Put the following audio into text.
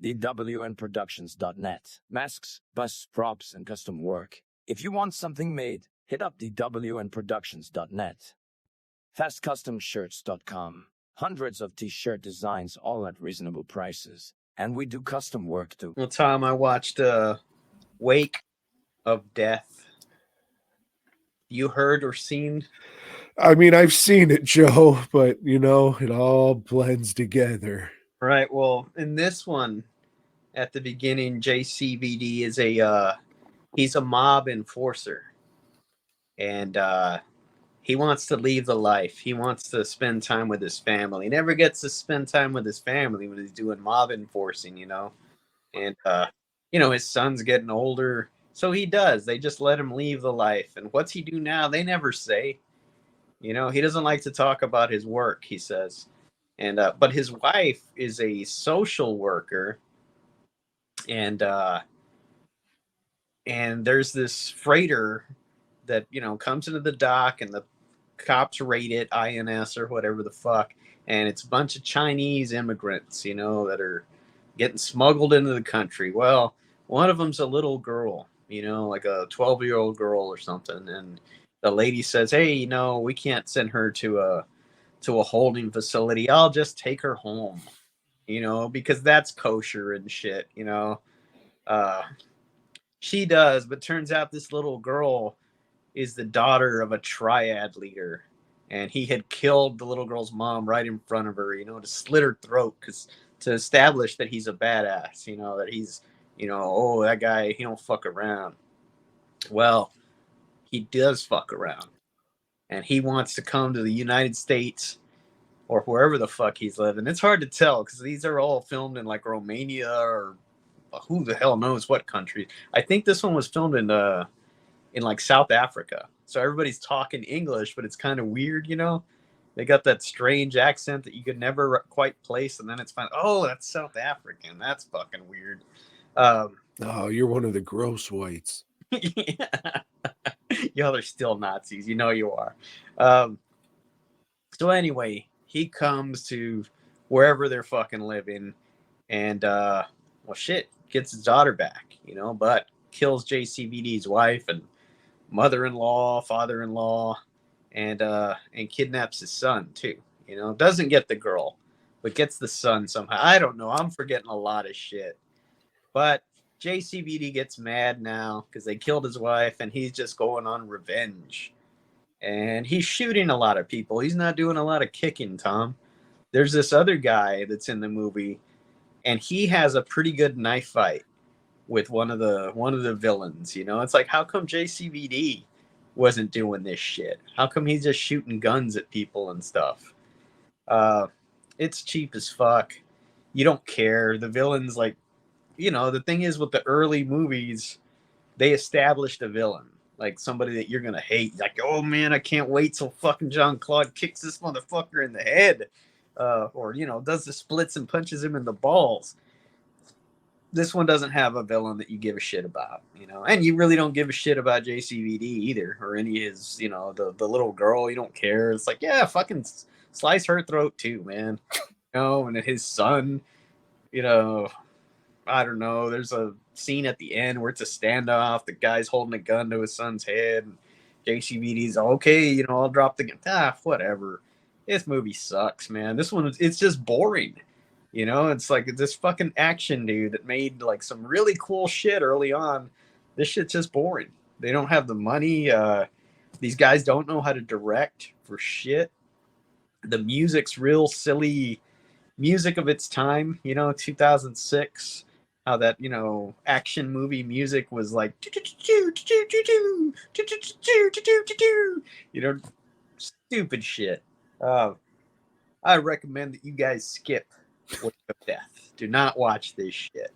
dwnproductions.net. Masks, busts, props, and custom work. If you want something made, hit up dwnproductions.net. Fastcustomshirts.com. Hundreds of t-shirt designs, all at reasonable prices. And we do custom work too. Well, Tom, I watched Wake of Death. You heard or seen? I mean, I've seen it, Joe, but it all blends together. Right. Well, in this one, at the beginning, JCVD is he's a mob enforcer, and he wants to leave the life. He wants to spend time with his family. He never gets to spend time with his family when he's doing mob enforcing, and his son's getting older, so he does. They just let him leave the life. And what's he do now? They never say. He doesn't like to talk about his work, he says. And but his wife is a social worker, and there's this freighter that comes into the dock, and the cops rate it INS or whatever the fuck, and it's a bunch of Chinese immigrants, that are getting smuggled into the country. Well, one of them's a little girl, like a 12-year-old girl or something, and the lady says, "Hey, we can't send her to a holding facility. I'll just take her home, because that's kosher and shit, She does, but turns out this little girl is the daughter of a triad leader, and he had killed the little girl's mom right in front of her, to slit her throat, to establish that he's a badass, that he's, oh, that guy, he don't fuck around. Well, he does fuck around, and he wants to come to the United States or wherever the fuck he's living. It's hard to tell because these are all filmed in like Romania or who the hell knows what country. I think this one was filmed in like South Africa. So everybody's talking English, but it's kind of weird, They got that strange accent that you could never quite place, and then it's fine. Oh, that's South African. That's fucking weird. Oh, you're one of the gross whites. Y'all are still Nazis. You are. So anyway, he comes to wherever they're fucking living, and gets his daughter back, but kills JCVD's wife and mother-in-law, father-in-law, and kidnaps his son too. Doesn't get the girl, but gets the son somehow. I don't know. I'm forgetting a lot of shit. But JCVD gets mad now because they killed his wife, and he's just going on revenge. And he's shooting a lot of people. He's not doing a lot of kicking, Tom. There's this other guy that's in the movie, and he has a pretty good knife fight with one of the villains. It's like, how come JCVD wasn't doing this shit? How come he's just shooting guns at people and stuff? It's cheap as fuck. You don't care. The villain's like, the thing is with the early movies, they established a villain, like somebody that you're gonna hate. Like, oh man, I can't wait till fucking Jean-Claude kicks this motherfucker in the head, or does the splits and punches him in the balls. This one doesn't have a villain that you give a shit about, and you really don't give a shit about JCVD either, or any of his, the little girl. You don't care. It's like, yeah, fucking slice her throat too, man. And his son, I don't know. There's a scene at the end where it's a standoff. The guy's holding a gun to his son's head. And JCVD's okay. I'll drop the gun. Whatever. This movie sucks, man. This one, it's just boring. It's like this fucking action dude that made like some really cool shit early on. This shit's just boring. They don't have the money. These guys don't know how to direct for shit. The music's real silly music of its time, 2006. How that, action movie music was like, stupid shit. I recommend that you guys skip Wake of Death. Do not watch this shit.